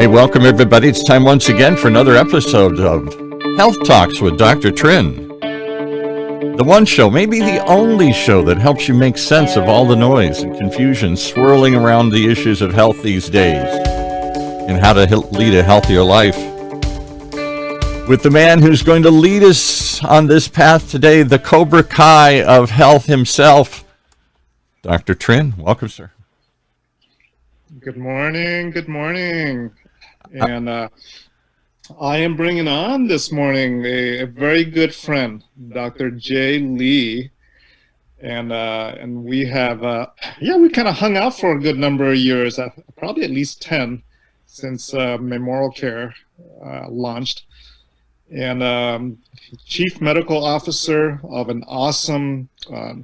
Hey, welcome everybody. It's time once again for another episode of Health Talks with Dr. Trinh. The one show, maybe the only show that helps you make sense of all the noise and confusion swirling around the issues of health these days and how to lead a healthier life. With the man who's going to lead us on this path today, the Cobra Kai of health himself, Dr. Trinh. Welcome, sir. Good morning. Good morning. And I am bringing on this morning a very good friend, Dr. J. Lee. And we have, we kind of hung out for a good number of years, probably at least 10, since Memorial Care launched. And Chief Medical Officer of an awesome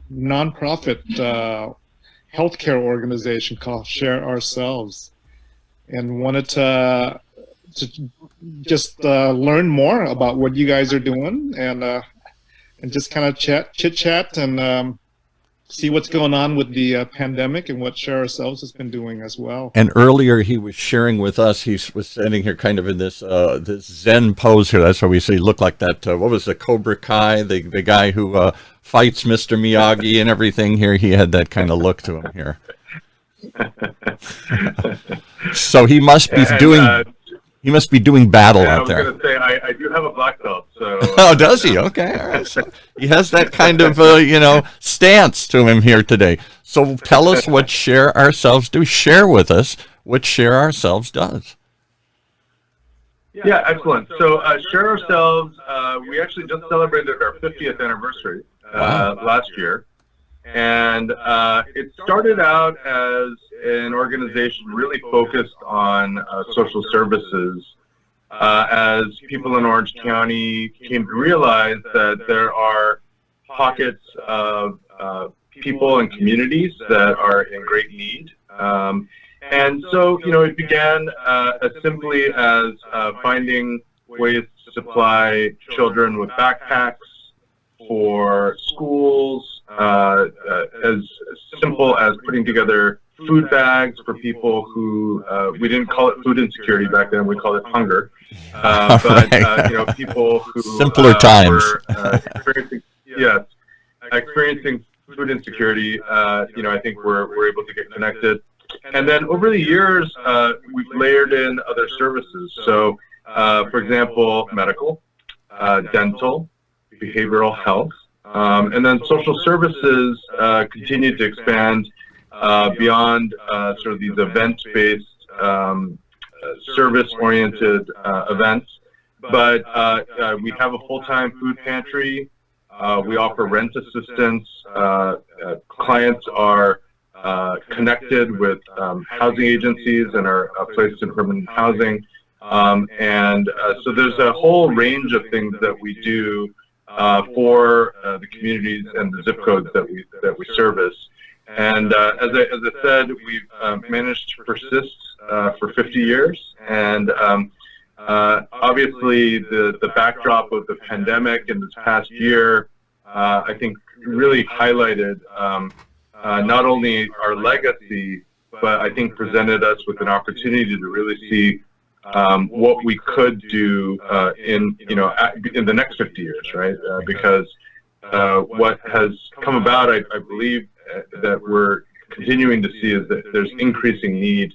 nonprofit healthcare organization called Share Our Selves, and wanted to just learn more about what you guys are doing and just kind of chit chat and see what's going on with the pandemic and what Share Ourselves has been doing as well. And earlier he was sharing with us, he was standing here kind of in this this Zen pose here. That's why we say he looked like that. What was the Cobra Kai, the guy who fights Mr. Miyagi and everything here? He had that kind of look to him here. So he must be he must be doing battle out there. I was going to say, I do have a black belt. So, oh, does he? Okay. All right. So he has that kind of, stance to him here today. So tell us what Share Ourselves do. Share with us what Share Ourselves does. Yeah, excellent. So Share Ourselves, we actually just celebrated our 50th anniversary last year. And it started out as an organization really focused on social services as people in Orange County came to realize that there are pockets of people and communities that are in great need. And so, it began as simply as finding ways to supply children with backpacks for schools, as simple as putting together food bags for people who, we didn't call it food insecurity back then, we called it hunger. But people who simpler times were experiencing food insecurity, I think we're able to get connected. And then over the years, we've layered in other services. So, for example, medical, dental, behavioral health, and then social services continue to expand beyond sort of these event-based, service-oriented events. But we have a full-time food pantry. We offer rent assistance. Clients are connected with housing agencies and are placed in permanent housing. So there's a whole range of things that we do for the communities and the zip codes that we service. And as I said, we've managed to persist for 50 years. And obviously, the backdrop of the pandemic in this past year, I think, really highlighted not only our legacy, but I think presented us with an opportunity to really see what we could do in the next 50 years, right? Because what has come about, I believe, that we're continuing to see is that there's increasing need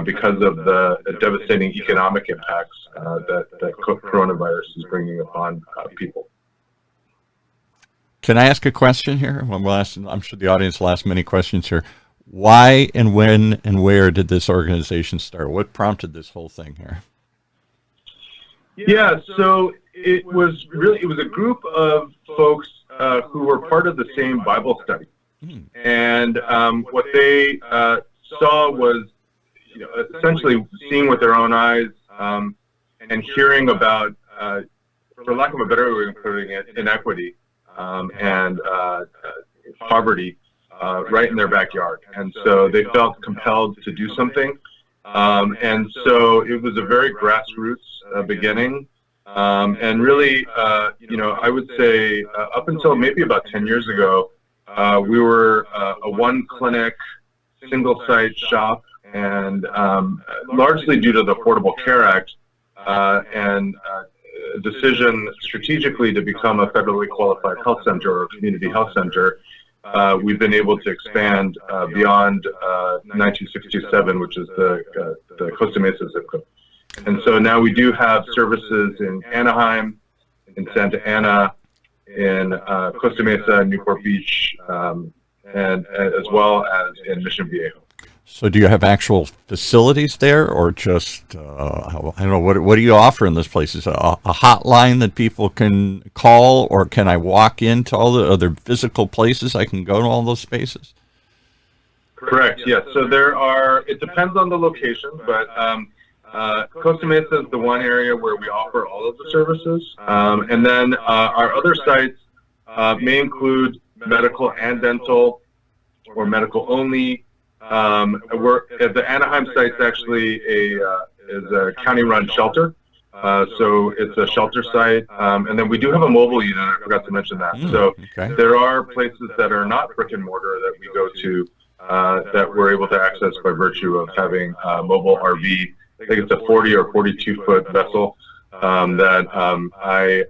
because of the devastating economic impacts that coronavirus is bringing upon people. Can I ask a question here? I'm sure the audience will ask many questions here. Why and when and where did this organization start? What prompted this whole thing here? Yeah, so it was a group of folks who were part of the same Bible study. And what they saw was, essentially seeing with their own eyes and hearing about, for lack of a better way of putting it, inequity and poverty right in their backyard. And so they felt compelled to do something. And so it was a very grassroots beginning. And really, I would say up until maybe about 10 years ago, we were a one clinic, single site shop and largely due to the Affordable Care Act and a decision strategically to become a federally qualified health center or community health center, we've been able to expand beyond 1967, which is the Costa Mesa zip code. And so now we do have services in Anaheim, in Santa Ana, in Costa Mesa, Newport Beach, and as well as in Mission Viejo. So do you have actual facilities there, or just, I don't know, what do you offer in those places? A hotline that people can call, or can I walk into all the other physical places I can go to all those spaces? Correct, yes. So it depends on the location, but Costa Mesa is the one area where we offer all of the services. And then our other sites may include medical and dental, or medical only. The Anaheim site's actually is a county-run shelter, so it's a shelter site, and then we do have a mobile unit. I forgot to mention that. So there are places that are not brick and mortar that we go to that we're able to access by virtue of having a mobile RV. I think it's a 40 or 42-foot vessel that I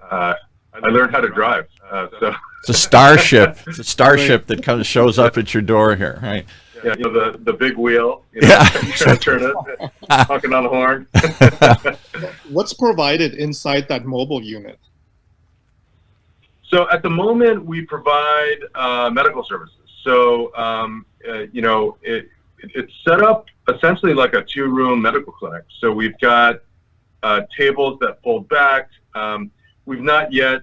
learned how to drive. So it's a starship. It's a starship that shows up at your door here, right? Yeah, the big wheel. Turn it, honking on the horn. What's provided inside that mobile unit? So at the moment, we provide medical services. So it's set up essentially like a 2-room medical clinic. So we've got tables that fold back. We've not yet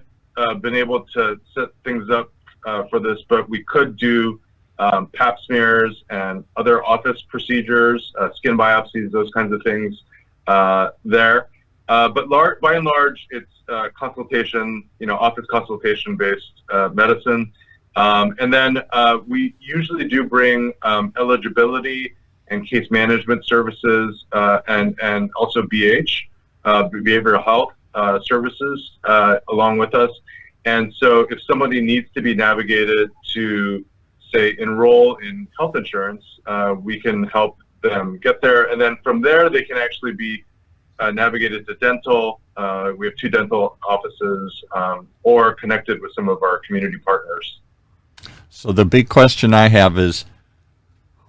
been able to set things up for this, but we could do pap smears and other office procedures, skin biopsies, those kinds of things there. But by and large, it's consultation, office consultation-based medicine. And then we usually do bring eligibility and case management services and also BH, behavioral health services, along with us. And so if somebody needs to be navigated to, say, enroll in health insurance, we can help them get there. And then from there, they can actually be navigated to dental. We have 2 dental offices, or connected with some of our community partners. So the big question I have is,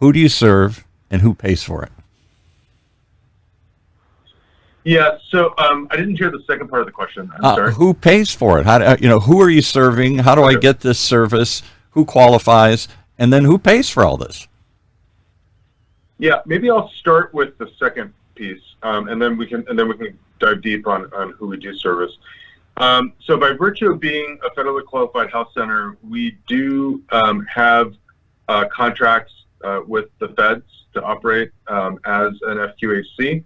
who do you serve and who pays for it? Yeah, so I didn't hear the second part of the question. I'm sorry. Who pays for it? Who are you serving? How do I get this service? Who qualifies? And then who pays for all this? Yeah, maybe I'll start with the second piece, and then we can dive deep on who we do service. So by virtue of being a federally qualified health center, we do have contracts with the feds to operate as an FQHC,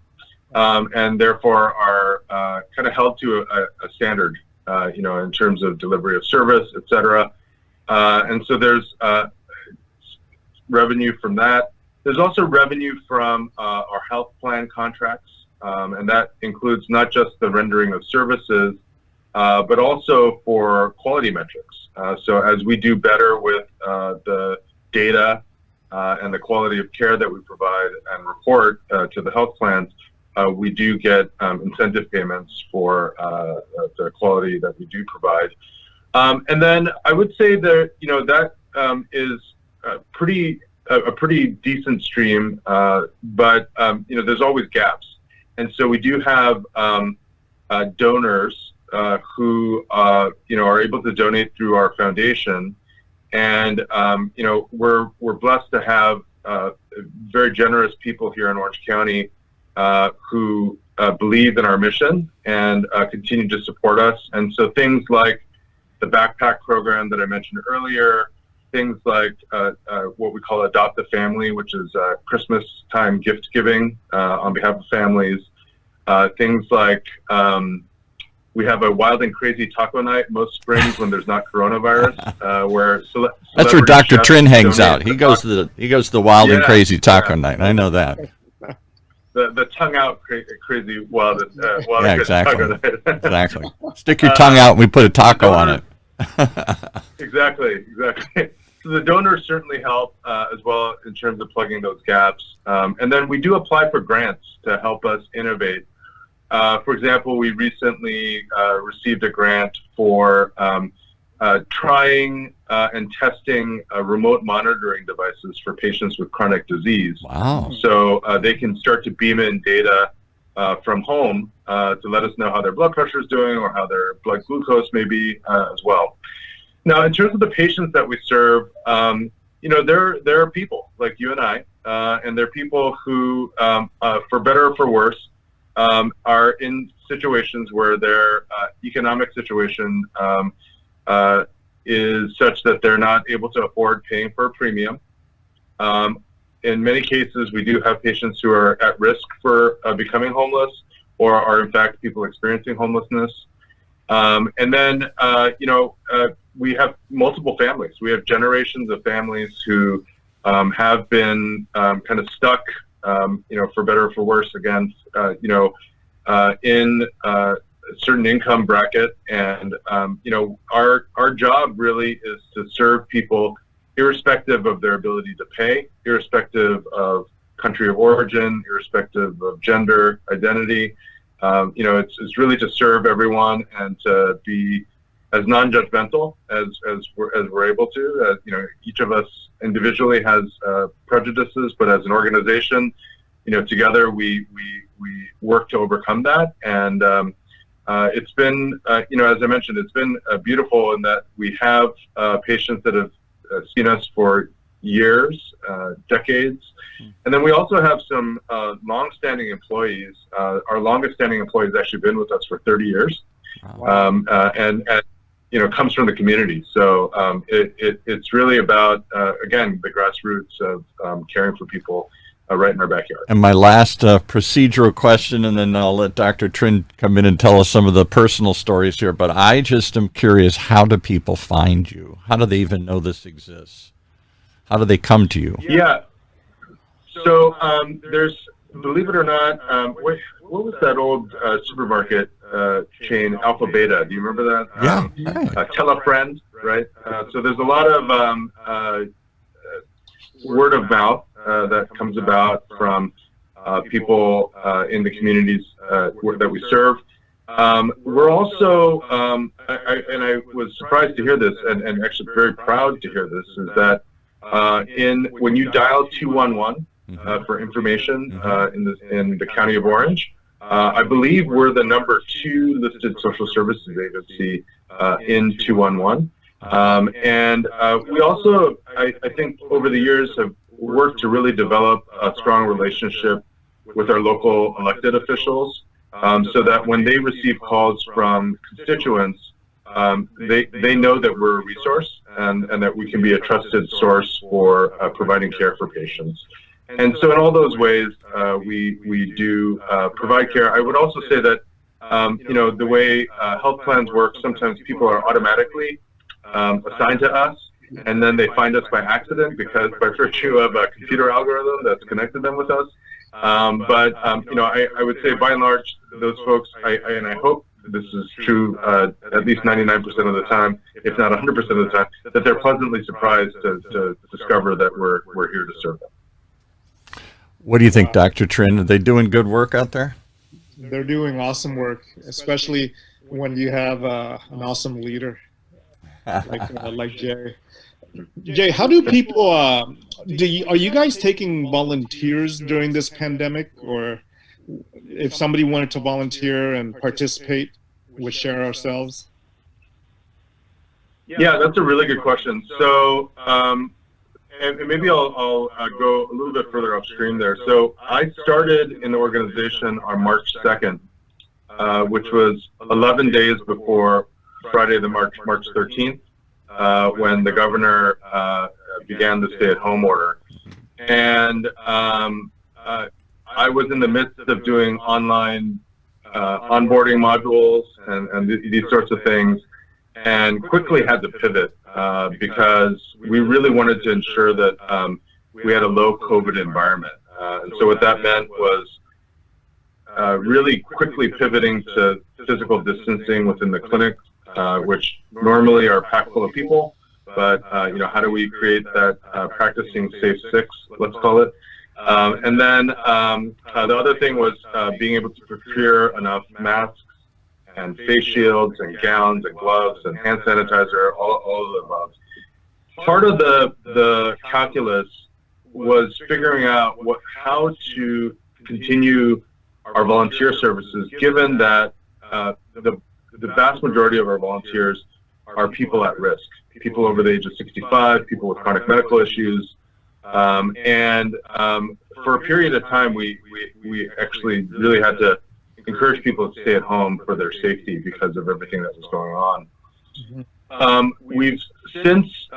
and therefore are kind of held to a standard, in terms of delivery of service, et cetera. And so there's revenue from that. There's also revenue from our health plan contracts, and that includes not just the rendering of services, but also for quality metrics. So as we do better with the data and the quality of care that we provide and report to the health plans, we do get incentive payments for the quality that we do provide. And then I would say that that is a pretty decent stream, but there's always gaps. And so we do have donors who are able to donate through our foundation, and we're blessed to have very generous people here in Orange County who believe in our mission and continue to support us. And so things like the backpack program that I mentioned earlier, things like what we call Adopt a Family, which is Christmas time gift giving on behalf of families. Things like we have a wild and crazy taco night most springs when there's not coronavirus. That's where Dr. Trinh hangs out. He goes to the wild and crazy taco night. I know that. The tongue out crazy wild yeah, exactly. Exactly. Stick your tongue out and we put a taco on it. Exactly. So the donors certainly help as well in terms of plugging those gaps. And then we do apply for grants to help us innovate. For example, we recently received a grant for trying and testing remote monitoring devices for patients with chronic disease. Wow. So they can start to beam in data from home to let us know how their blood pressure is doing or how their blood glucose may be as well. Now, in terms of the patients that we serve, there are people like you and I, and they're people who, for better or for worse, are in situations where their economic situation is such that they're not able to afford paying for a premium. In many cases, we do have patients who are at risk for becoming homeless or are in fact people experiencing homelessness. And then, we have multiple families. We have generations of families who have been kind of stuck, for better or for worse, again, in a certain income bracket. And, our job really is to serve people irrespective of their ability to pay, irrespective of country of origin, irrespective of gender identity. It's really to serve everyone and to be as non-judgmental as we're able to. Each of us individually has prejudices, but as an organization, together we work to overcome that. And it's been, as I mentioned, it's been beautiful in that we have patients that have seen us for years, decades. And then we also have some long-standing employees. Our longest-standing employee has actually been with us for 30 years. Wow. And comes from the community. So it's really about, again, the grassroots of caring for people right in our backyard. And my last procedural question, and then I'll let Dr. Trinh come in and tell us some of the personal stories here, but I just am curious, how do people find you? How do they even know this exists? How do they come to you? Yeah. So there's, believe it or not, what was that old supermarket chain, Alpha Beta? Do you remember that? Yeah. Tell a friend, right? So there's a lot of word of mouth that comes about from people in the communities that we serve. We're also, I was surprised to hear this, and actually very proud to hear this, is that when you dial 211 for information in the county of Orange, I believe we're the number 2 listed social services agency in 211. And we also, I think, over the years have worked to really develop a strong relationship with our local elected officials, so that when they receive calls from constituents, they know that we're a resource and that we can be a trusted source for providing care for patients. And so in all those ways, we do provide care. I would also say that, the way health plans work, sometimes people are automatically assigned to us, and then they find us by accident because by virtue of a computer algorithm that's connected them with us. But I would say by and large, those folks, and I hope this is true at least 99% of the time, if not 100% of the time, that they're pleasantly surprised to discover that we're here to serve them. What do you think, Dr. Trinh? Are they doing good work out there? They're doing awesome work, especially when you have an awesome leader like Jay. Jay, how do people? Are you guys taking volunteers during this pandemic, or if somebody wanted to volunteer and participate with Share Ourselves? Yeah, that's a really good question. So, and maybe I'll go a little bit further upstream there. So I started in the organization on March 2nd, which was 11 days before Friday, the March 13th, when the governor began the stay-at-home order. And I was in the midst of doing online onboarding modules and these sorts of things, and quickly had to pivot because we really wanted to ensure that we had a low COVID environment. And so what that meant was really quickly pivoting to physical distancing within the clinic, which normally are packed full of people, but how do we create that practicing safe six, let's call it. And then the other thing was being able to procure enough masks and face shields and gowns and gloves and hand sanitizer, all of the above. Part of the calculus was figuring out how to continue our volunteer services, given that the vast majority of our volunteers are people at risk, people over the age of 65, people with chronic medical issues. And for a period of time, we actually really had to encourage people to stay at home for their safety because of everything that was going on. We've since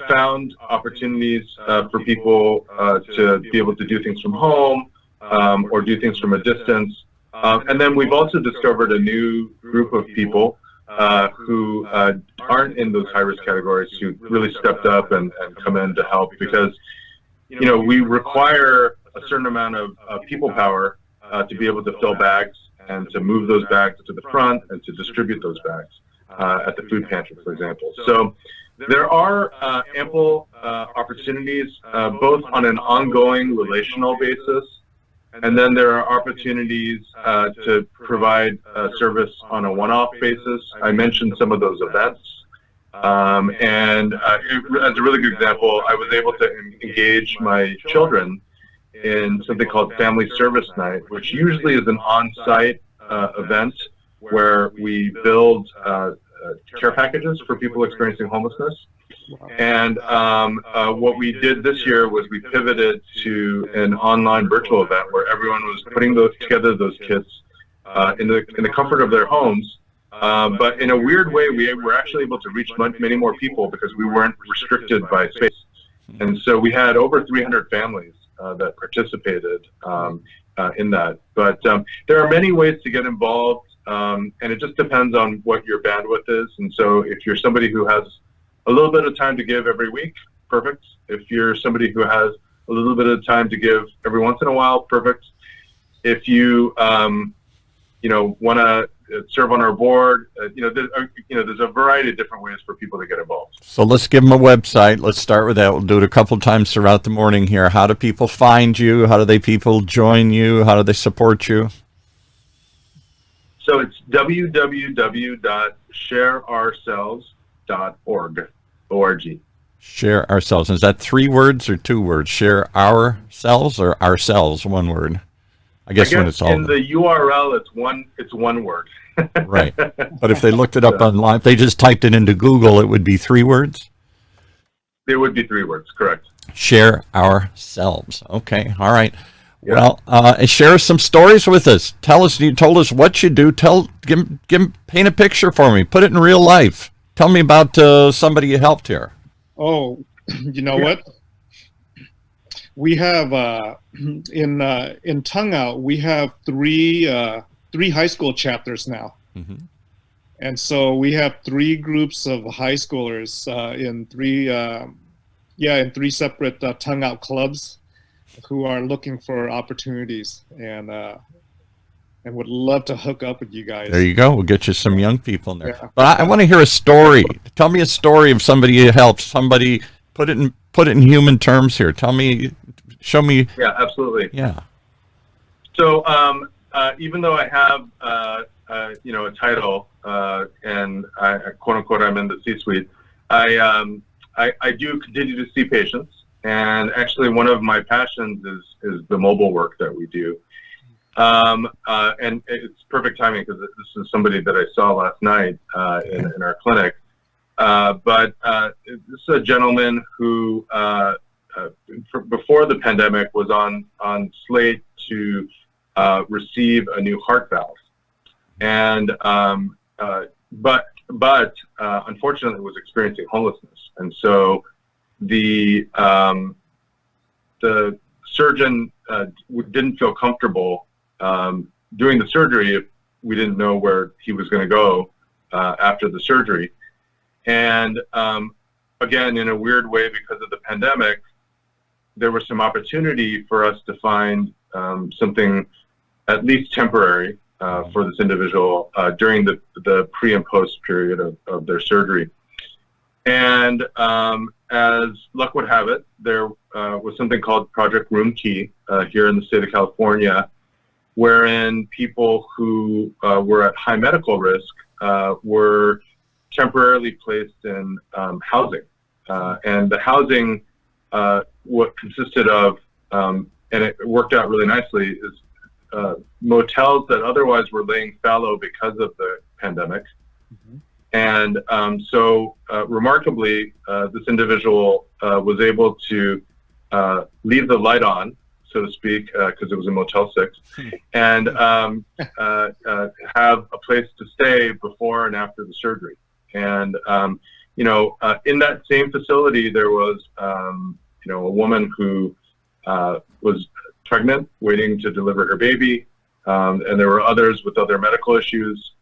found opportunities for people to be able to do things from home or do things from a distance. And then we've also discovered a new group of people who aren't in those high-risk categories, who really stepped up and come in to help, because we require a certain amount of people power to be able to fill bags and to move those bags to the front and to distribute those bags at the food pantry, for example. So there are ample opportunities, both on an ongoing relational basis, and then there are opportunities to provide service on a one-off basis. I mentioned some of those events. And as a really good example, I was able to engage my children in something called Family Service Night, which usually is an on-site event where we build care packages for people experiencing homelessness. And what we did this year was we pivoted to an online virtual event where everyone was putting together those kits in the comfort of their homes. But in a weird way, we were actually able to reach many more people because we weren't restricted by space. And so we had over 300 families that participated in that. But there are many ways to get involved, and it just depends on what your bandwidth is. And so if you're somebody who has a little bit of time to give every week, perfect. If you're somebody who has a little bit of time to give every once in a while, perfect. If you want to serve on our board, there's a variety of different ways for people to get involved. So let's give them a website. Let's start with that. We'll do it a couple of times throughout the morning here. How do people find you? How do people join you? How do they support you? So it's www.shareourselves.org. Share Ourselves. Is that 3 words or 2 words? Share Ourselves or Ourselves, 1 word? I guess when it's all in the URL, it's one word. Right. But if they looked it up online, if they just typed it into Google, it would be 3 words? It would be 3 words, correct. Share Ourselves. Okay. All right. Yeah. Well, share some stories with us. Tell us, you told us what you do. Paint a picture for me. Put it in real life. Tell me about somebody you helped here. Oh, you know what? We have in Tongue Out, we have three high school chapters now, and so we have 3 groups of high schoolers in 3 separate Tongue Out clubs who are looking for opportunities and would love to hook up with you guys. There you go. We'll get you some young people in there. Yeah. But I want to hear a story. Tell me a story of somebody you helped. Somebody put it in human terms here. Show me. Yeah, absolutely. Yeah. So even though I have a title and I quote unquote I'm in the C-suite, I do continue to see patients, and actually one of my passions is the mobile work that we do. And it's perfect timing because this is somebody that I saw last night in our clinic. But this is a gentleman who, before the pandemic, was on slate to receive a new heart valve, and but unfortunately was experiencing homelessness, and so the surgeon didn't feel comfortable doing the surgery if we didn't know where he was going to go after the surgery. And again, in a weird way, because of the pandemic, there was some opportunity for us to find something at least temporary for this individual during the pre and post period of their surgery. And as luck would have it, there was something called Project Room Key here in the state of California, wherein people who were at high medical risk were temporarily placed in housing. And the housing, what consisted of, and it worked out really nicely, is motels that otherwise were laying fallow because of the pandemic. Mm-hmm. And so remarkably, this individual was able to leave the light on, so to speak, because it was a Motel 6, and have a place to stay before and after the surgery. And, in that same facility, there was, a woman who was pregnant, waiting to deliver her baby, and there were others with other medical issues.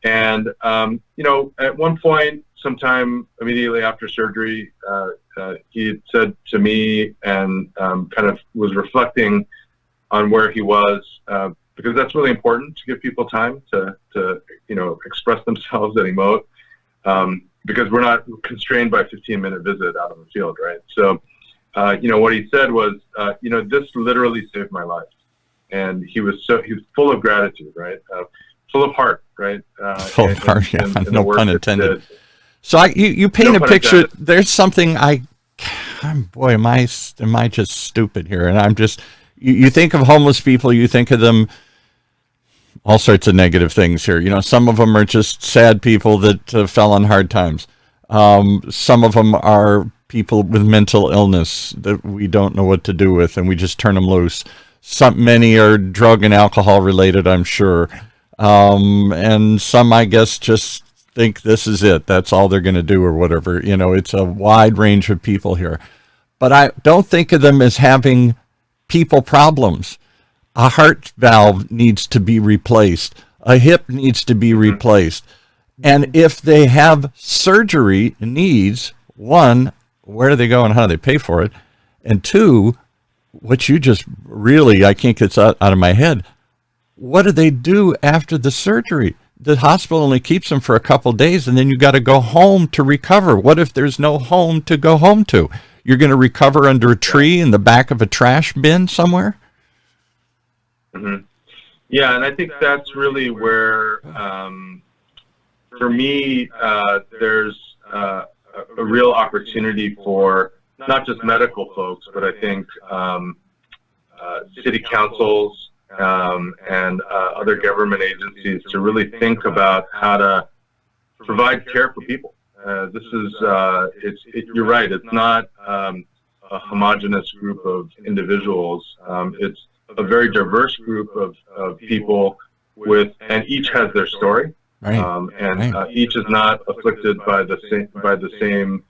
And at one point, sometime immediately after surgery, he had said to me and kind of was reflecting on where he was, because that's really important to give people time to express themselves and emote, because we're not constrained by a 15-minute visit out in the field, right? So, what he said was, this literally saved my life. And he was full of gratitude, right? Full of heart, right? Full of heart, yeah. No pun intended. So you paint a picture. There's something boy, am I just stupid here? And I'm just, you think of homeless people, you think of them, all sorts of negative things here. Some of them are just sad people that fell on hard times. Some of them are people with mental illness that we don't know what to do with, and we just turn them loose. Many are drug and alcohol related, I'm sure. And some, I guess, just think this is it. That's all they're going to do or whatever. It's a wide range of people here. But I don't think of them as having people problems. A heart valve needs to be replaced. A hip needs to be replaced. And if they have surgery needs, one, where do they go and how do they pay for it? And two, what you just really, I can't get out of my head, what do they do after the surgery? The hospital only keeps them for a couple days, and then you got to go home to recover. What if there's no home to go home to? You're going to recover under a tree in the back of a trash bin somewhere? Mm-hmm. Yeah, and I think that's really where, for me, there's a real opportunity for not just medical folks, but I think city councils, and other government agencies to really think about how to provide care for people. This is, you're right, it's not a homogenous group of individuals. It's a very diverse group of people and each has their story. Right. Each is not afflicted by the same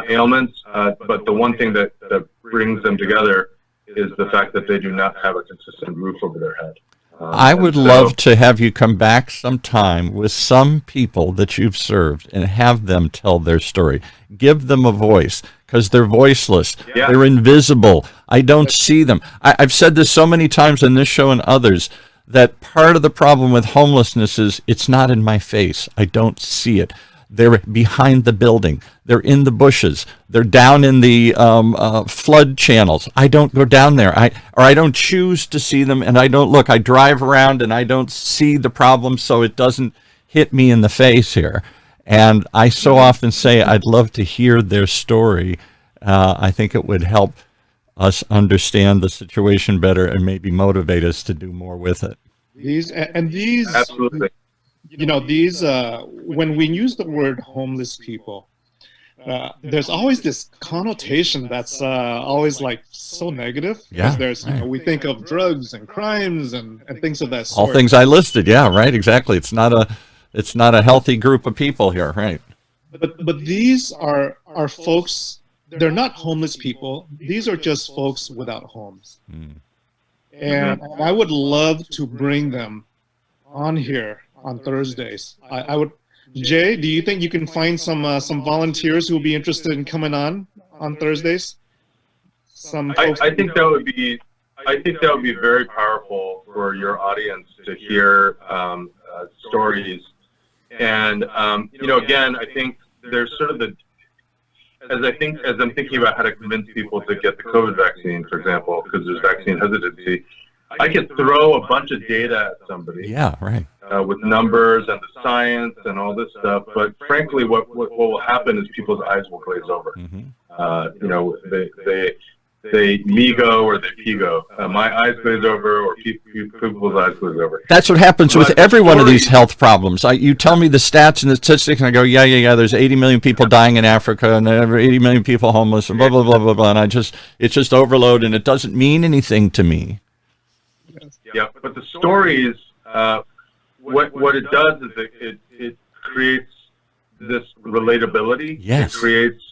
ailments, but the one thing that brings them together is the fact that they do not have a consistent roof over their head. I would love to have you come back sometime with some people that you've served and have them tell their story. Give them a voice, because they're voiceless. Yeah. They're invisible. I don't see them. I've said this so many times on this show and others, that part of the problem with homelessness is it's not in my face. I don't see it. They're behind the building. They're in the bushes. They're down in the flood channels. I don't go down there. I don't choose to see them, and I don't look. I drive around, and I don't see the problem, so it doesn't hit me in the face here. And I so often say I'd love to hear their story. I think it would help us understand the situation better and maybe motivate us to do more with it. These absolutely. When we use the word homeless people, there's always this connotation that's always like so negative. Yeah. There's, we think of drugs and crimes and things of that sort. All things I listed. Yeah, right. Exactly. It's not a healthy group of people here. Right. But these are folks. They're not homeless people. These are just folks without homes. And I would love to bring them on here on Thursdays. I would. Jay, do you think you can find some volunteers who will be interested in coming on Thursdays? I think that would be very powerful for your audience to hear stories. And again, I think there's sort of as I'm thinking about how to convince people to get the COVID vaccine, for example, because there's vaccine hesitancy, I could throw a bunch of data at somebody. Yeah, right. With numbers and the science and all this stuff, but frankly, what will happen is people's eyes will glaze over. You know, they me-go or they pigo. My eyes glaze over or people's eyes glaze over. That's what happens with every one of these health problems. You tell me the stats and the statistics, and I go, yeah. There's 80 million people dying in Africa, and there are 80 million people homeless, and blah blah blah blah blah. And it's just overload, and it doesn't mean anything to me. Yeah, but the stories, what it does is it creates this relatability. Yes. It creates,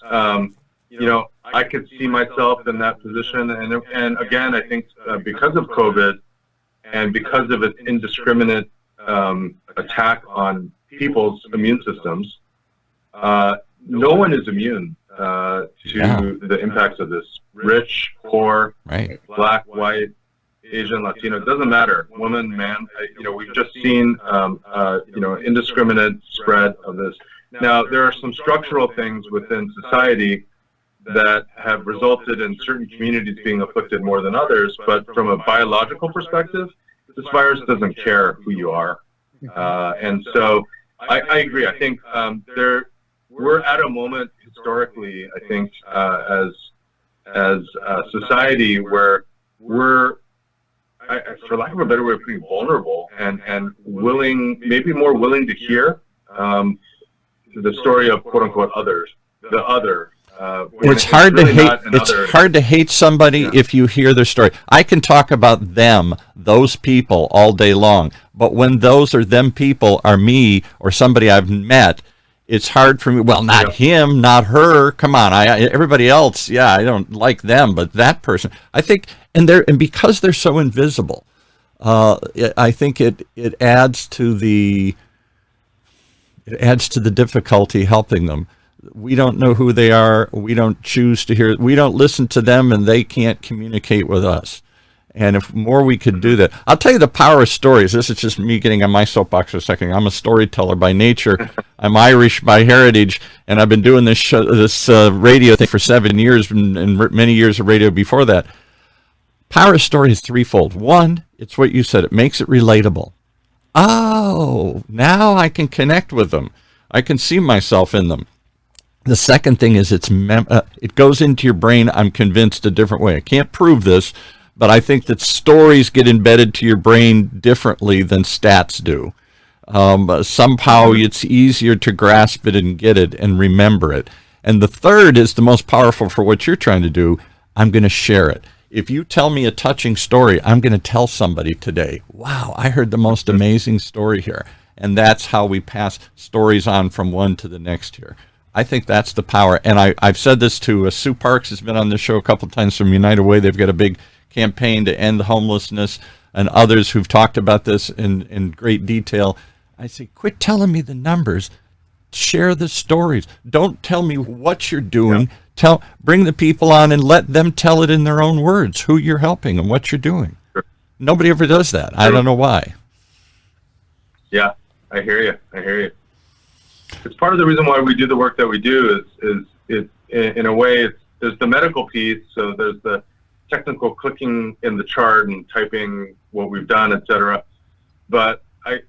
you know, I could see myself in that position, and again, I think because of COVID and because of its indiscriminate attack on people's immune systems, no one is immune to the impacts of this. Rich, poor, right, black, white, Asian, Latino, it doesn't matter. Woman, man, you know, we've just seen, you know, indiscriminate spread of this. Now, there are some structural things within society that have resulted in certain communities being afflicted more than others, but from a biological perspective, this virus doesn't care who you are. And so I agree. I think we're at a moment historically, I think, as a society where we're, for lack of a better way of putting it, vulnerable and willing, maybe more willing to hear the story of quote unquote others, the other. It's hard to hate. It's hard to hate somebody if you hear their story. I can talk about them, those people, all day long. But when those or them people are me or somebody I've met, it's hard for me. Well, not him, not her. Come on, everybody else. Yeah, I don't like them, but that person, I think, and because they're so invisible, I think it adds to the difficulty helping them. We don't know who they are. We don't choose to hear. We don't listen to them, and they can't communicate with us. And if more we could do that, I'll tell you the power of stories. This is just me getting on my soapbox for a second. I'm a storyteller by nature. I'm Irish by heritage, and I've been doing this radio thing for 7 years, and many years of radio before that. Power of story is threefold. One, it's what you said. It makes it relatable. Oh, now I can connect with them. I can see myself in them. The second thing is it goes into your brain, I'm convinced, a different way. I can't prove this, but I think that stories get embedded to your brain differently than stats do. Somehow it's easier to grasp it and get it and remember it. And the third is the most powerful for what you're trying to do. I'm going to share it. If you tell me a touching story, I'm going to tell somebody today, wow, I heard the most amazing story here. And that's how we pass stories on from one to the next here. I think that's the power. And I've said this to Sue Parks has been on this show a couple of times from United Way. They've got a big campaign to end homelessness, and others who've talked about this in great detail. I say, quit telling me the numbers. Share the stories. Don't tell me what you're doing. Bring the people on and let them tell it in their own words, who you're helping and what you're doing. Nobody ever does that. I don't know why. Yeah, I hear you. It's part of the reason why we do the work that we do is in a way, there's the medical piece, so there's the technical clicking in the chart and typing what we've done, etc. But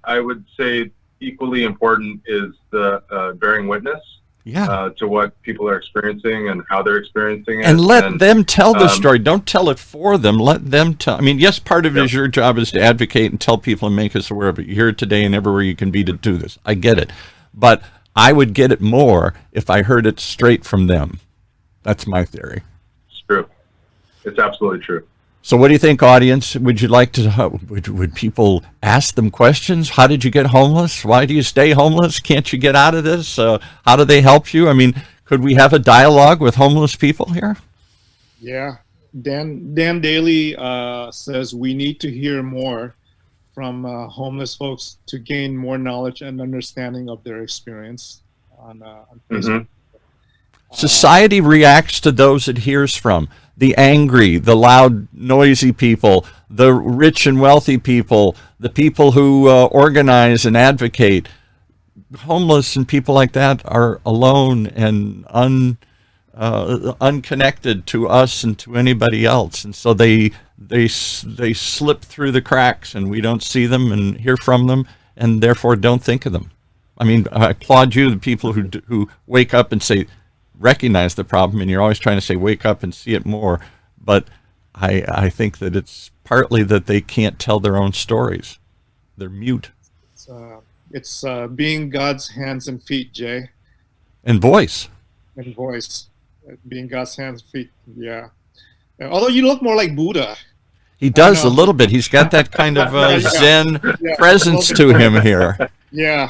I would say equally important is the bearing witness to what people are experiencing and how they're experiencing it. And let them tell the story. Don't tell it for them. Let them tell. I mean, yes, part of it is your job is to advocate and tell people and make us aware of it. You're here today and everywhere you can be to do this. I get it. But I would get it more if I heard it straight from them. That's my theory. It's true. It's absolutely true. So what do you think, audience? Would you like to, would people ask them questions? How did you get homeless? Why do you stay homeless? Can't you get out of this? How do they help you? I mean, could we have a dialogue with homeless people here? Yeah. Dan Daly says we need to hear more from homeless folks to gain more knowledge and understanding of their experience on Facebook. Society reacts to those it hears from. The angry, the loud, noisy people, the rich and wealthy people, the people who organize and advocate. homeless and people like that are alone and unconnected to us and to anybody else, and so they slip through the cracks, and we don't see them and hear from them, and therefore don't think of them. I mean, I applaud you, the people who wake up and say, recognize the problem, and you're always trying to say, wake up and see it more. But I think that it's partly that they can't tell their own stories. They're mute. It's being God's hands and feet, Jay. And voice. And voice. Being God's hands and feet, yeah. Although you look more like Buddha. He does a little bit. He's got that kind of Zen presence to him here. Yeah.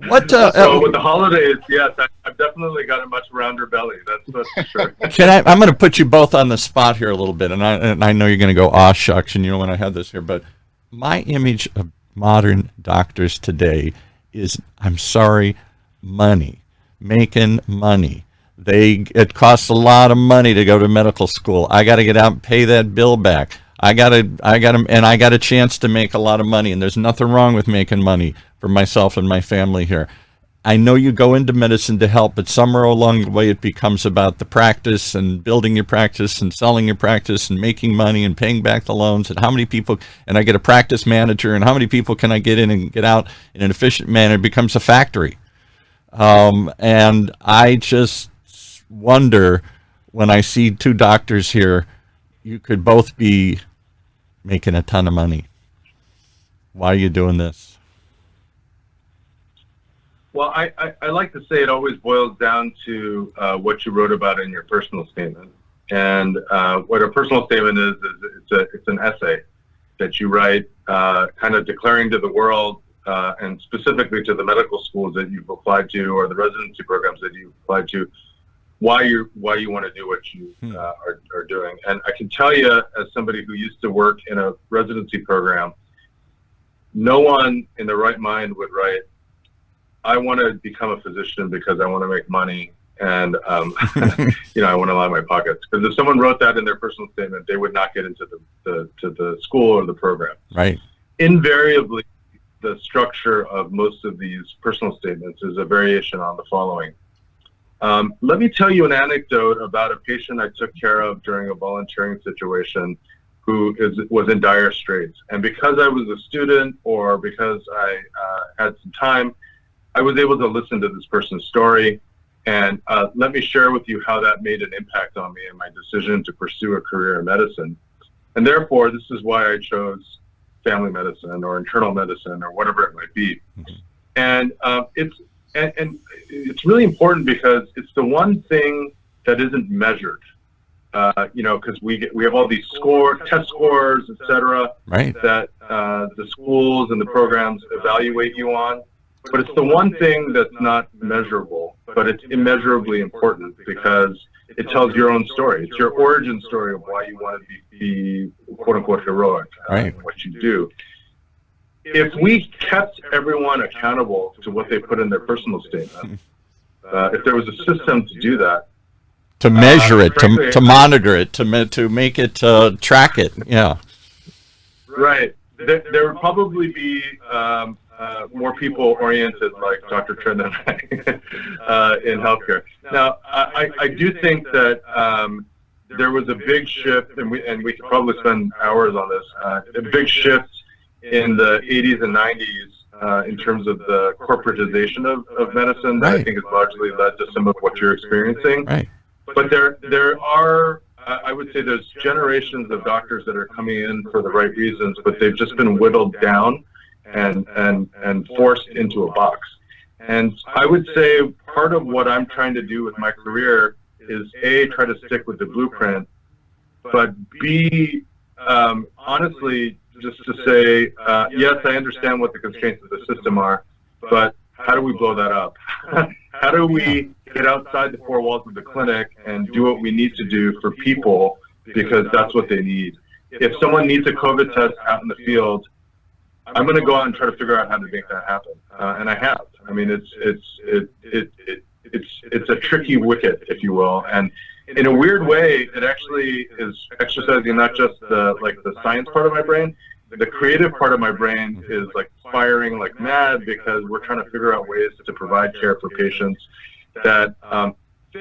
What? So with the holidays, yes, I've definitely got a much rounder belly. That's for sure. I'm going to put you both on the spot here a little bit, and I know you're going to go, aw shucks, and you know when I had this here, but my image of modern doctors today is, I'm sorry, money, making money. It costs a lot of money to go to medical school. I got to get out and pay that bill back. I got a chance to make a lot of money, and there's nothing wrong with making money for myself and my family here. I know you go into medicine to help, but somewhere along the way it becomes about the practice and building your practice and selling your practice and making money and paying back the loans, and how many people, and I get a practice manager, and how many people can I get in and get out in an efficient manner. It becomes a factory. And I just wonder, when I see two doctors here, you could both be making a ton of money. Why are you doing this? Well, I like to say it always boils down to what you wrote about in your personal statement. And what a personal statement is it's an essay that you write, kind of declaring to the world, and specifically to the medical schools that you've applied to, or the residency programs that you've applied to, why you want to do what you are doing. And I can tell you, as somebody who used to work in a residency program, no one in their right mind would write, I want to become a physician because I want to make money, and I want to line my pockets. Because if someone wrote that in their personal statement, they would not get into the school or the program. Right. Invariably, the structure of most of these personal statements is a variation on the following. Let me tell you an anecdote about a patient I took care of during a volunteering situation who was in dire straits. And because I was a student, or because I had some time, I was able to listen to this person's story. And let me share with you how that made an impact on me in my decision to pursue a career in medicine. And therefore, this is why I chose family medicine or internal medicine or whatever it might be. Mm-hmm. And it's really important because it's the one thing that isn't measured. Because we have all these test scores, et cetera, right, that the schools and the programs evaluate you on. But it's the one thing that's not measurable, but it's immeasurably important because it tells your own story. It's your origin story of why you want to be quote unquote heroic in what you do. If we kept everyone accountable to what they put in their personal statement, if there was a system to do that, to measure it, frankly, to monitor it, to make it, track it, yeah, right. There would probably be more people oriented like Dr. Trinh and I in healthcare. Now, I do think that there was a big shift, and we could probably spend hours on this. A big shift in the 80s and 90s in terms of the corporatization of medicine that I think has largely led to some of what you're experiencing. Right. But there are, I would say, there's generations of doctors that are coming in for the right reasons, but they've just been whittled down and forced into a box. And I would say part of what I'm trying to do with my career is A, try to stick with the blueprint, but B, honestly, just to say, yes, I understand what the constraints of the system are, but how do we blow that up? How do we get outside the four walls of the clinic and do what we need to do for people, because that's what they need. If someone needs a COVID test out in the field, I'm going to go out and try to figure out how to make that happen, and I have. I mean, it's a tricky wicket, if you will, and in a weird way, it actually is exercising not just the science part of my brain. The creative part of my brain is like firing like mad because we're trying to figure out ways to provide care for patients that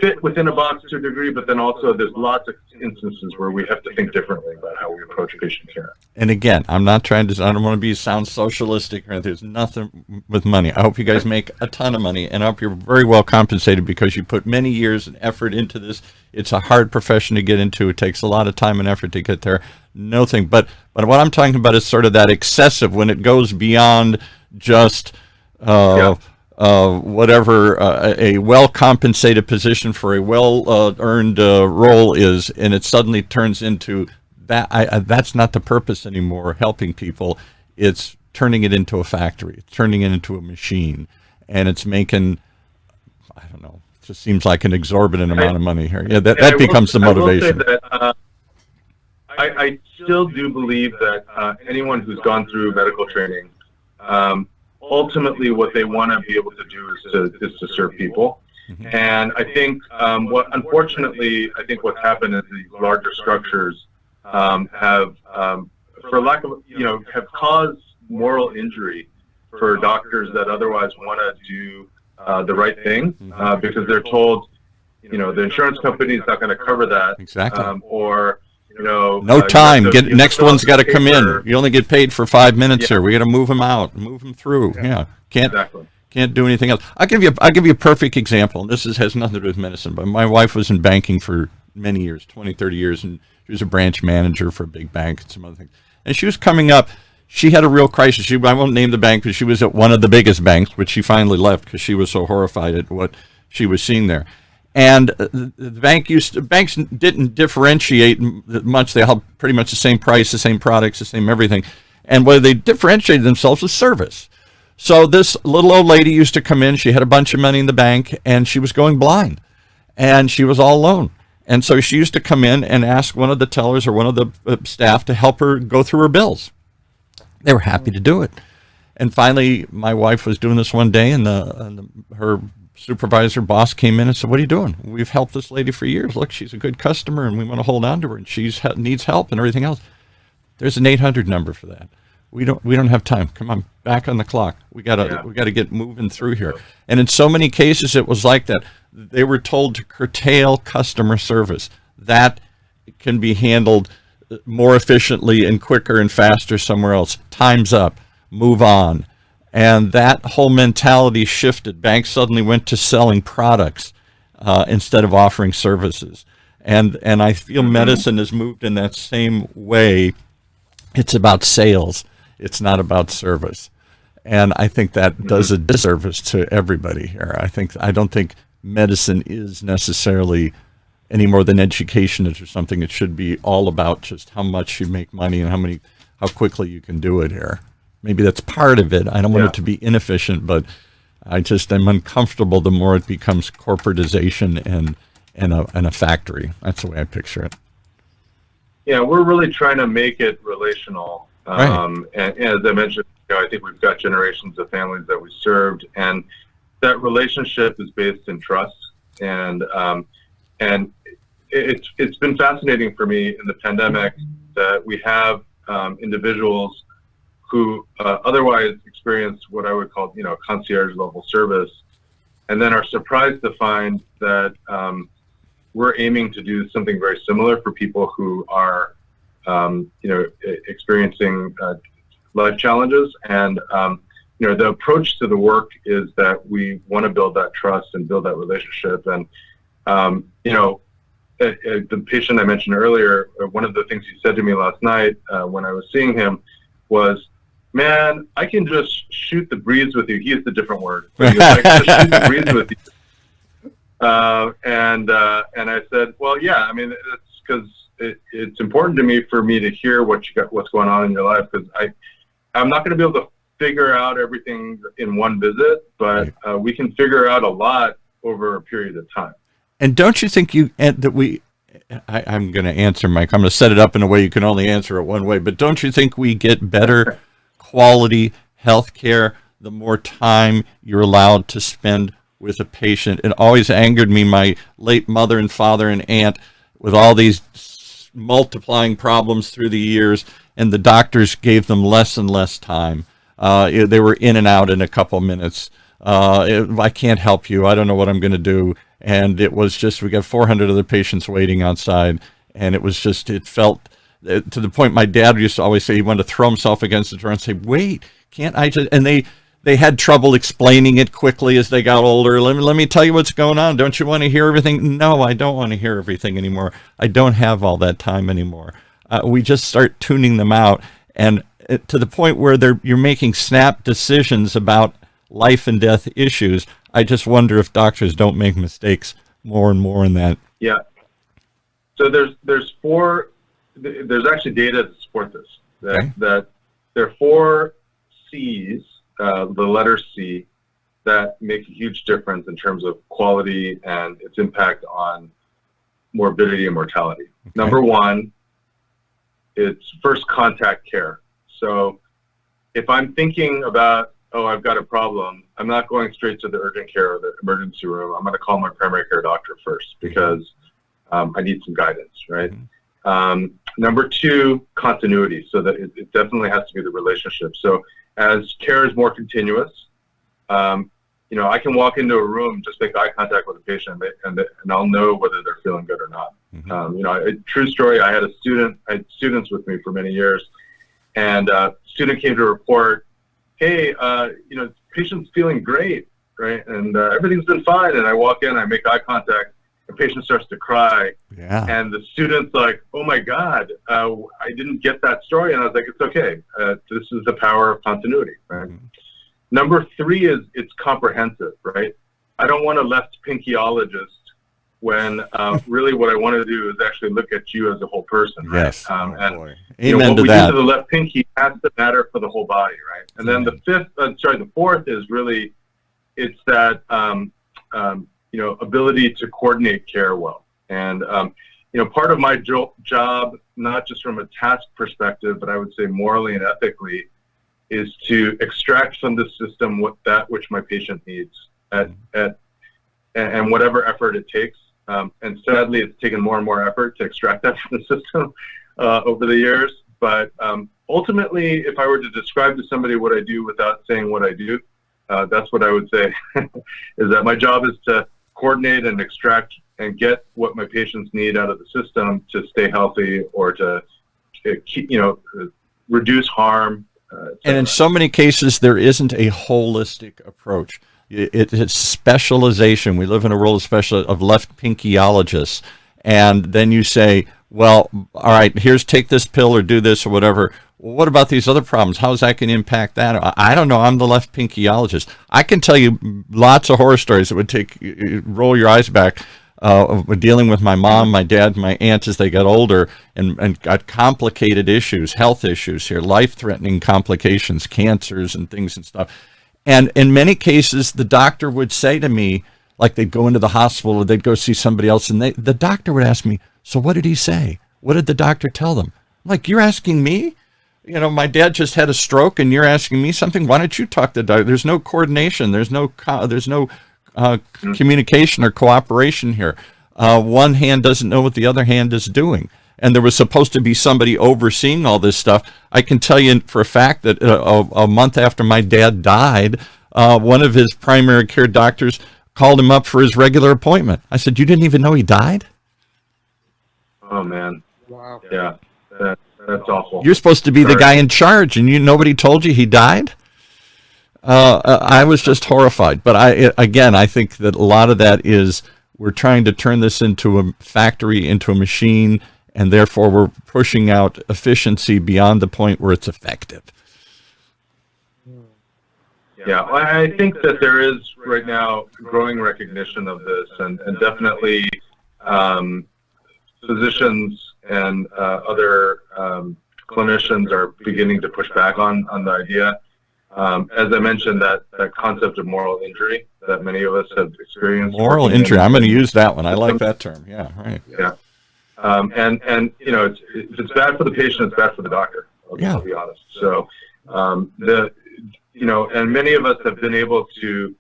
fit within a box to a degree, but then also there's lots of instances where we have to think differently about how we approach patient care. And again, I don't want to sound socialistic or there's nothing with money. I hope you guys make a ton of money, and I hope you're very well compensated because you put many years and effort into this. It's a hard profession to get into. It takes a lot of time and effort to get there. No thing. But what I'm talking about is sort of that excessive when it goes beyond just whatever a well-compensated position for a well-earned role is, and it suddenly turns into that. That's not the purpose anymore, helping people. It's turning it into a factory. It's turning it into a machine, and it's making, I don't know, it just seems like an exorbitant amount of money here. Yeah, that becomes the motivation. I will say that, I still do believe that anyone who's gone through medical training, ultimately what they want to be able to do is to serve people. Mm-hmm. And I think unfortunately, I think what's happened is these larger structures have, for lack of, have caused moral injury for doctors that otherwise want to do the right thing, because they're told, the insurance company is not going to cover that. Exactly. Or no time. Next one's got to come in. You only get paid for 5 minutes here. We got to move them out, move them through. Yeah, can't do anything else. I'll give you a perfect example. This has nothing to do with medicine, but my wife was in banking for many years, 20, 30 years, and she was a branch manager for a big bank and some other things. And she was coming up. She had a real crisis. I won't name the bank, but she was at one of the biggest banks, which she finally left because she was so horrified at what she was seeing there. And the banks didn't differentiate much. They held pretty much the same price, the same products, the same everything. And where they differentiated themselves was service. So this little old lady used to come in. She had a bunch of money in the bank, and she was going blind. And she was all alone. And so she used to come in and ask one of the tellers or one of the staff to help her go through her bills. They were happy to do it. And finally, my wife was doing this one day, and her supervisor boss came in and said, "What are you doing? We've helped this lady for years. Look, she's a good customer, and we want to hold on to her, and she needs help and everything else." There's an 800 number for that. We don't have time. Come on, back on the clock. We gotta get moving through here. And in so many cases, it was like that. They were told to curtail customer service. That can be handled more efficiently and quicker and faster somewhere else. Time's up. Move on. And that whole mentality shifted. Banks suddenly went to selling products instead of offering services. And I feel medicine has moved in that same way. It's about sales. It's not about service. And I think that does a disservice to everybody here. I don't think medicine is necessarily any more than education is or something. It should be all about just how much you make money and how quickly you can do it here. Maybe that's part of it. I don't want it to be inefficient, but I'm uncomfortable the more it becomes corporatization and a factory. That's the way I picture it. Yeah, we're really trying to make it relational. Right. And as I mentioned, I think we've got generations of families that we served, and that relationship is based in trust. And it's been fascinating for me in the pandemic that we have individuals who otherwise experience what I would call, concierge level service, and then are surprised to find that we're aiming to do something very similar for people who are, experiencing life challenges. And, the approach to the work is that we want to build that trust and build that relationship. And, the patient I mentioned earlier, one of the things he said to me last night when I was seeing him was, "Man, I can just shoot the breeze with you." He used a different word. But he was like, "Just shoot the breeze with you." And I said, "Well, yeah. I mean, it's because it's important to me for me to hear what's going on in your life, because I'm not going to be able to figure out everything in one visit, but we can figure out a lot over a period of time." And don't you think I'm going to answer, Mike. I'm going to set it up in a way you can only answer it one way. But don't you think we get better quality health care the more time you're allowed to spend with a patient? It always angered me, my late mother and father and aunt, with all these multiplying problems through the years, and the doctors gave them less and less time. They were in and out in a couple minutes. I can't help you. I don't know what I'm going to do. And it was just, we got 400 other patients waiting outside. And it was just, it felt to the point my dad used to always say he wanted to throw himself against the door and say, wait, can't I just, and they had trouble explaining it quickly as they got older. Let me tell you what's going on. Don't you want to hear everything? No, I don't want to hear everything anymore. I don't have all that time anymore. We just start tuning them out. And to the point where you're making snap decisions about life and death issues. I just wonder if doctors don't make mistakes more and more in that. Yeah. So there's actually data to support this. That there are 4 C's, the letter C, that make a huge difference in terms of quality and its impact on morbidity and mortality. Okay. Number 1, it's first contact care. So if I'm thinking about, oh, I've got a problem, I'm not going straight to the urgent care or the emergency room. I'm going to call my primary care doctor first because I need some guidance, right? Mm-hmm. Number 2, continuity. So that it definitely has to be the relationship. So as care is more continuous, I can walk into a room, just make eye contact with a patient, and I'll know whether they're feeling good or not. Mm-hmm. A true story. I had students with me for many years, and a student came to report, hey, patient's feeling great, right? And everything's been fine. And I walk in, I make eye contact, the patient starts to cry. Yeah. And the student's like, oh my God, I didn't get that story. And I was like, it's okay. This is the power of continuity, right? Mm-hmm. Number 3 is it's comprehensive, right? I don't want a left pinkyologist when really what I want to do is actually look at you as a whole person, right? Yes. Boy. Amen what to we that. do to the left pinky has to matter for the whole body, right? And then the 4th is really, it's that, ability to coordinate care well. And, part of my job, not just from a task perspective, but I would say morally and ethically, is to extract from the system which my patient needs and whatever effort it takes. And sadly, it's taken more and more effort to extract that from the system over the years. But ultimately, if I were to describe to somebody what I do without saying what I do, that's what I would say, is that my job is to coordinate and extract and get what my patients need out of the system to stay healthy or to keep, reduce harm. And in so many cases, there isn't a holistic approach. It's specialization. We live in a world of left pinkyologists. And then you say, well, all right, take this pill or do this or whatever. Well, what about these other problems? How's that going to impact that? I don't know. I'm the left pinkyologist. I can tell you lots of horror stories that would roll your eyes back. Dealing with my mom, my dad, my aunt as they got older and got complicated issues, health issues here, life-threatening complications, cancers and things and stuff. And in many cases, the doctor would say to me, like they'd go into the hospital or they'd go see somebody else, and the doctor would ask me, so what did he say? What did the doctor tell them? I'm like, you're asking me? My dad just had a stroke and you're asking me something? Why don't you talk to the doctor? There's no coordination. There's no communication or cooperation here. One hand doesn't know what the other hand is doing. And there was supposed to be somebody overseeing all this stuff. I can tell you for a fact that a month after my dad died, one of his primary care doctors called him up for his regular appointment. I said, you didn't even know he died? Oh, man. Wow. Yeah, that's awful. You're supposed to be the guy in charge, and nobody told you he died? I was just horrified. But I think that a lot of that is we're trying to turn this into a factory, into a machine, and therefore we're pushing out efficiency beyond the point where it's effective. Yeah, I think that there is right now growing recognition of this, and definitely physicians and other clinicians are beginning to push back on the idea. As I mentioned, that concept of moral injury that many of us have experienced. Moral injury. I'm going to use that one. I like that term. Yeah, right. Yeah. And if it's bad for the patient, it's bad for the doctor. I'll be honest. So and many of us have been able to,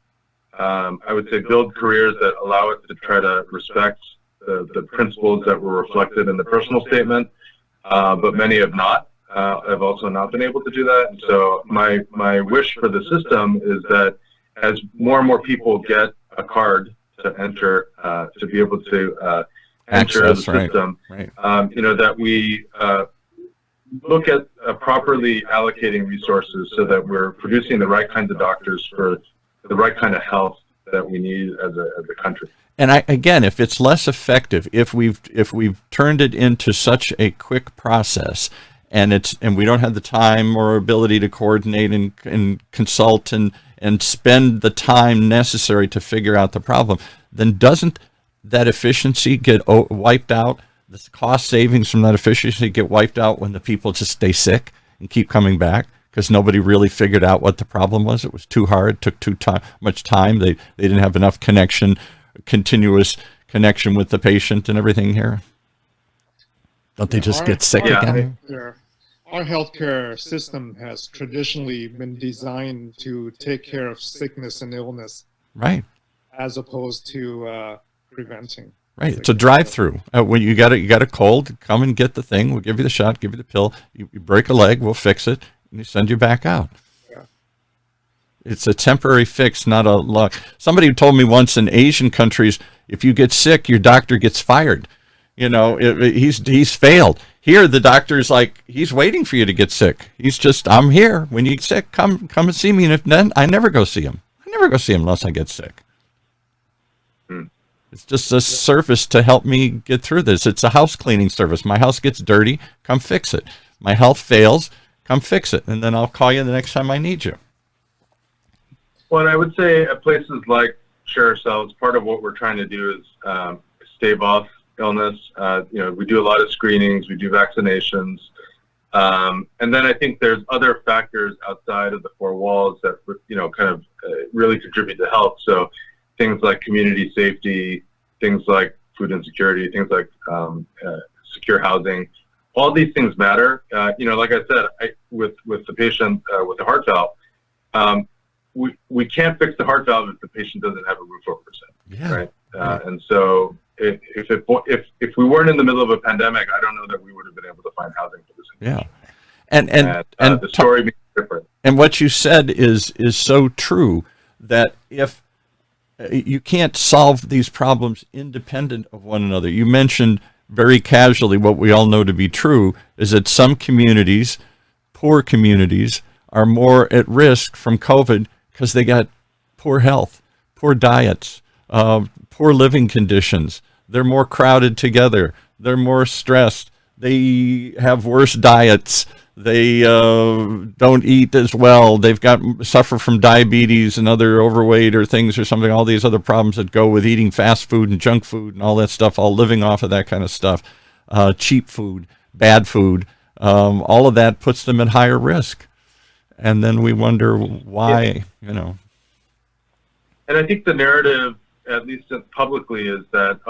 I would say, build careers that allow us to try to respect the principles that were reflected in the personal statement, but many have not. I've also not been able to do that. And so my wish for the system is that as more and more people get a card to enter, to be able to enter the system, that we look at properly allocating resources so that we're producing the right kinds of doctors for the right kind of health that we need as a country. And again, if it's less effective, if we've turned it into such a quick process, and we don't have the time or ability to coordinate and consult and spend the time necessary to figure out the problem, then doesn't that efficiency get wiped out? The cost savings from that efficiency get wiped out when the people just stay sick and keep coming back because nobody really figured out what the problem was. It was too hard, took much time. They didn't have enough continuous connection with the patient and everything here. Don't they just get sick again? Our healthcare system has traditionally been designed to take care of sickness and illness, right, as opposed to preventing. Right, it's a drive-through. When you got a cold, come and get the thing. We'll give you the shot, give you the pill. You break a leg, we'll fix it, and you send you back out. Yeah. It's a temporary fix, not a luck. Somebody told me once in Asian countries, if you get sick, your doctor gets fired. He's failed. Here, the doctor's like, he's waiting for you to get sick. He's just, I'm here. When you get sick, come and see me. And if then, I never go see him. I never go see him unless I get sick. It's just a service to help me get through this. It's a house cleaning service. My house gets dirty, come fix it. My health fails, come fix it. And then I'll call you the next time I need you. Well, and I would say at places like Share Our Selves, part of what we're trying to do is stave off illness. We do a lot of screenings, we do vaccinations. And then I think there's other factors outside of the four walls that, really contribute to health. So things like community safety, things like food insecurity, things like secure housing, all these things matter. Like I said, with the patient with the heart valve, we can't fix the heart valve if the patient doesn't have a roof over his head, right? And so if we weren't in the middle of a pandemic, I don't know that we would have been able to find housing for this. Yeah, and the story being different. And what you said is so true, that if you can't solve these problems independent of one another. You mentioned very casually what we all know to be true is that some communities, poor communities, are more at risk from COVID because they got poor health, poor diets, poor living conditions. They're more crowded together. They're more stressed. They have worse diets. They don't eat as well. They've suffer from diabetes and other overweight or things or something, all these other problems that go with eating fast food and junk food and all that stuff, all living off of that kind of stuff, cheap food, bad food, all of that puts them at higher risk. And then we wonder why, And I think the narrative, at least publicly, is that,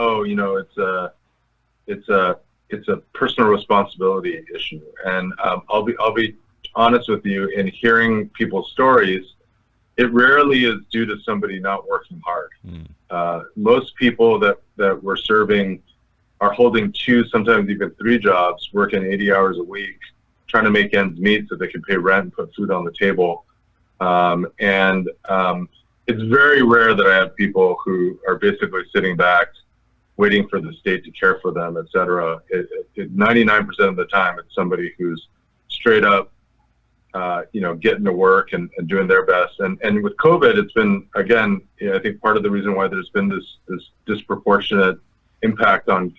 it's a personal responsibility issue. And I'll be honest with you, in hearing people's stories, it rarely is due to somebody not working hard. Most people that we're serving are holding 2, sometimes even 3 jobs, working 80 hours a week, trying to make ends meet so they can pay rent and put food on the table. It's very rare that I have people who are basically sitting back waiting for the state to care for them, et cetera. 99% of the time, it's somebody who's straight up, getting to work and doing their best. And with COVID, it's been, again, I think part of the reason why there's been this disproportionate impact on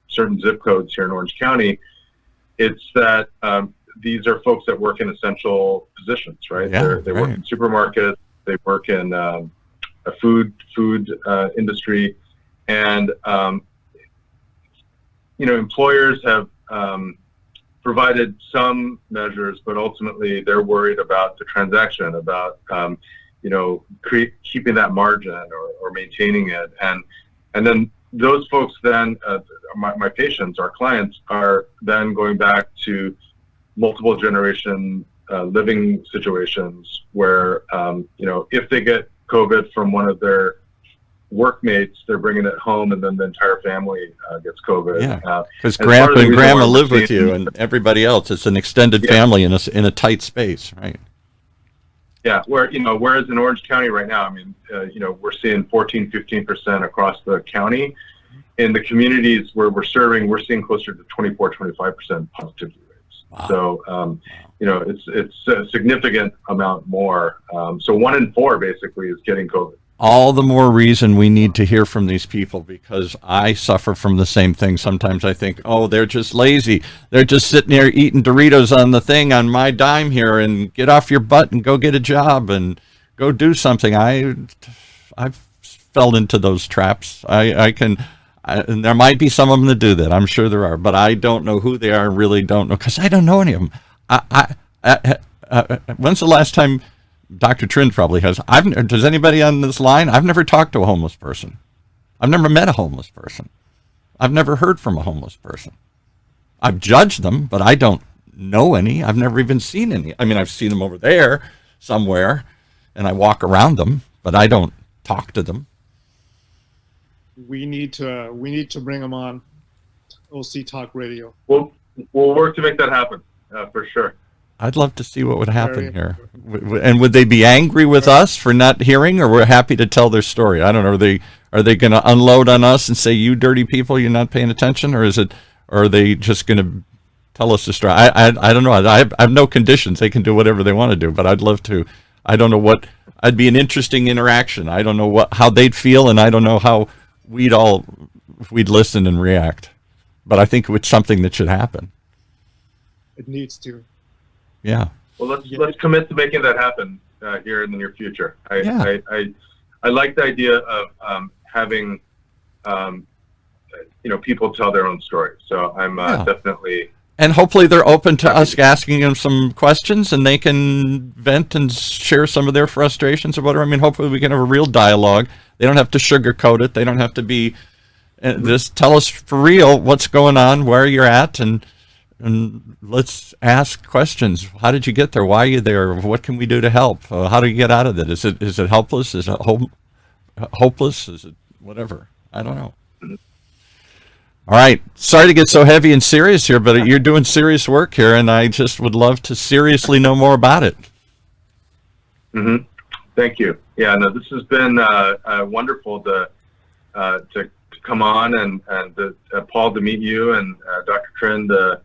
certain zip codes here in Orange County. It's that these are folks that work in essential positions, right? Yeah, they work in supermarkets, they work in a food industry. And, employers have provided some measures, but ultimately they're worried about the transaction, about, keeping that margin or maintaining it. And then those folks then, my patients, our clients, are then going back to multiple generation living situations where, if they get COVID from one of their workmates, they're bringing it home, and then the entire family gets COVID. Yeah, because grandpa and grandma live with you, and everybody else. It's an extended family in a tight space, right? Yeah, whereas in Orange County right now, I mean, we're seeing 14, 15% across the county. In the communities where we're serving, we're seeing closer to 24, 25% positivity rates. Wow. So, it's a significant amount more. So 1 in 4 basically is getting COVID. All the more reason we need to hear from these people, because I suffer from the same thing. Sometimes I think, oh, they're just lazy. They're just sitting there eating Doritos on the thing on my dime here, and get off your butt and go get a job and go do something. I've fell into those traps. And there might be some of them that do that. I'm sure there are, but I don't know who they are. Really don't know, because I don't know any of them. When's the last time? Dr. Trinh probably has. Does anybody on this line? I've never talked to a homeless person. I've never met a homeless person. I've never heard from a homeless person. I've judged them, but I don't know any. I've never even seen any. I mean, I've seen them over there somewhere, and I walk around them, but I don't talk to them. We need to bring them on OC Talk Radio. We'll work to make that happen, for sure. I'd love to see what would happen here. And would they be angry with us for not hearing, or we're happy to tell their story? I don't know. Are they going to unload on us and say, "You dirty people, you're not paying attention," or are they just going to tell us the story? I don't know. I have no conditions. They can do whatever they want to do, but I'd love to. I don't know what. I'd be an interesting interaction. I don't know how they'd feel, and I don't know how we'd listen and react. But I think it's something that should happen. It needs to. Yeah. Well, let's commit to making that happen here in the near future. I like the idea of having people tell their own story. So I'm definitely. And hopefully they're open to us asking them some questions, and they can vent and share some of their frustrations or whatever. I mean, hopefully we can have a real dialogue. They don't have to sugarcoat it. They don't have to be. Just tell us for real what's going on, where you're at, and let's ask questions. How did you get there? Why are you there? What can we do to help? How do you get out of it? Is it helpless? Is it hopeless? Is it whatever? I don't know. All right. Sorry to get so heavy and serious here, but you're doing serious work here, and I just would love to seriously know more about it. Mm-hmm. Thank you. Yeah, no, this has been wonderful to come on and Paul, to meet you, and Dr. Trinh to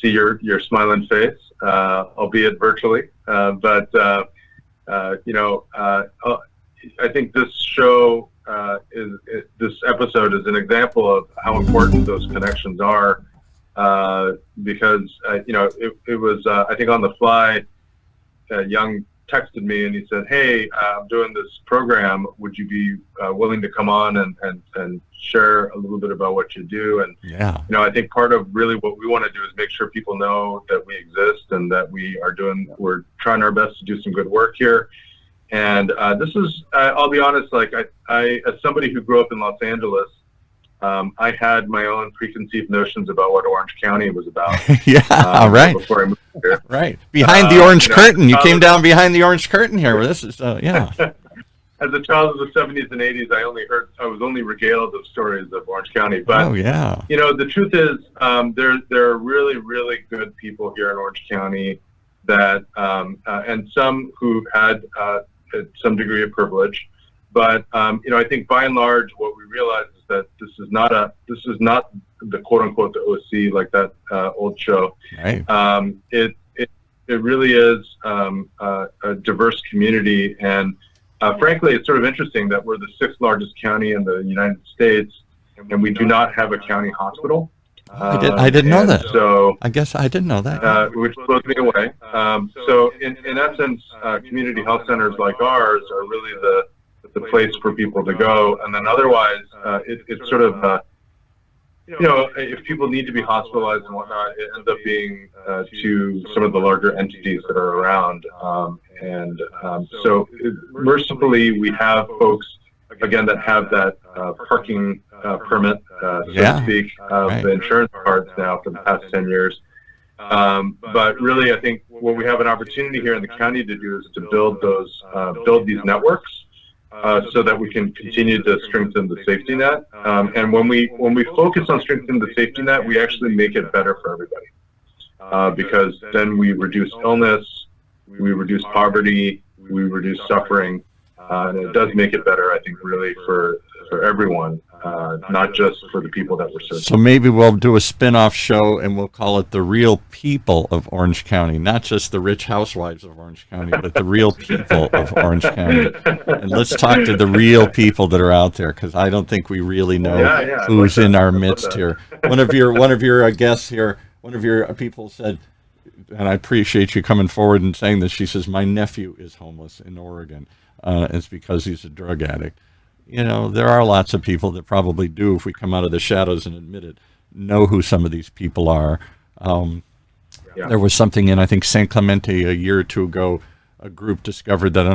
see your smiling face, albeit virtually. But I think this show this episode is an example of how important those connections are, because it was I think on the fly, Young texted me and he said, "Hey, I'm doing this program. Would you be willing to come on and share a little bit about what you do?" And I think part of really what we want to do is make sure people know that we exist and that we're trying our best to do some good work here. And this is, I'll be honest, like I as somebody who grew up in Los Angeles, I had my own preconceived notions about what Orange County was about. Right. Before I moved here. Right. Behind the orange curtain. You came down behind the orange curtain here. Where this is, As a child of the 70s and 80s, I was only regaled of stories of Orange County. But, the truth is, there are really, really good people here in Orange County that, and some who had some degree of privilege. But, I think by and large, what we realize is that this is not the quote unquote the OC, like that old show. Right. It really is a diverse community, and frankly, it's sort of interesting that we're the 6th largest county in the United States, and we do not have a county hospital. I didn't know that. So I guess I didn't know that. Which blows me away. So in essence, community health centers like ours are really the place for people to go, and then otherwise, it's sort of if people need to be hospitalized and whatnot, it ends up being to some of the larger entities that are around. So mercifully, we have folks, again, that have that parking permit, so to speak, the insurance cards now for the past 10 years. But really, I think what we have an opportunity here in the county to do is to build these networks so that we can continue to strengthen the safety net. And when we focus on strengthening the safety net, we actually make it better for everybody, because then we reduce illness, we reduce poverty, we reduce suffering, and it does make it better, I think, really for everyone, not just for the people that we're serving. So maybe we'll do a spin-off show and we'll call it The Real People of Orange County, not just the rich housewives of Orange County, but the real people of Orange County. And let's talk to the real people that are out there, because I don't think we really know who's in our midst here. One of your guests here, one of your people said, and I appreciate you coming forward and saying this, she says, my nephew is homeless in Oregon. It's because he's a drug addict. You know, there are lots of people that probably do, if we come out of the shadows and admit it, know who some of these people are. There was something in, I think, San Clemente a year or two ago, a group discovered that,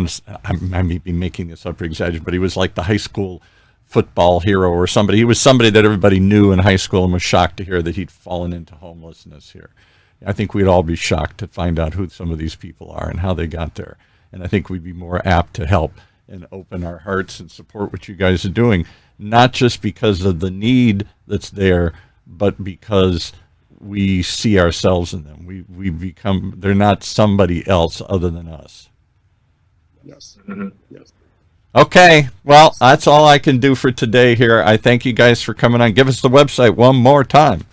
I may be making this up or exaggerating, but he was like the high school football hero or somebody. He was somebody that everybody knew in high school and was shocked to hear that he'd fallen into homelessness here. I think we'd all be shocked to find out who some of these people are and how they got there. And I think we'd be more apt to help and open our hearts and support what you guys are doing, not just because of the need that's there, but because we see ourselves in them. We become, they're not somebody else other than us. Yes. Mm-hmm. Yes. Okay, well, that's all I can do for today here. I thank you guys for coming on. Give us the website one more time.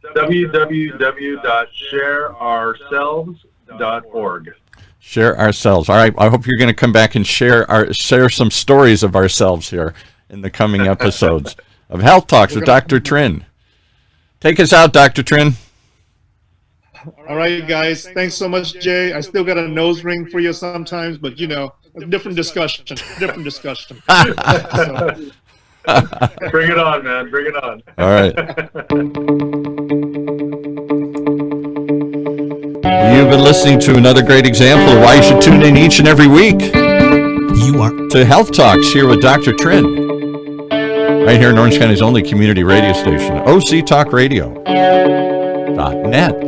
www.shareourselves.org. Share ourselves. All right. I hope you're going to come back and share some stories of ourselves here in the coming episodes of Health Talks with Dr. Trinh. Take us out, Dr. Trinh. All right, guys. Thanks so much, Jay. I still got a nose ring for you sometimes, but you know, a different discussion. Different discussion. So. Bring it on, man. Bring it on. All right. You've been listening to another great example of why you should tune in each and every week. You are to Health Talks here with Dr. Trinh, right here in Orange County's only community radio station, OCTalkRadio.net.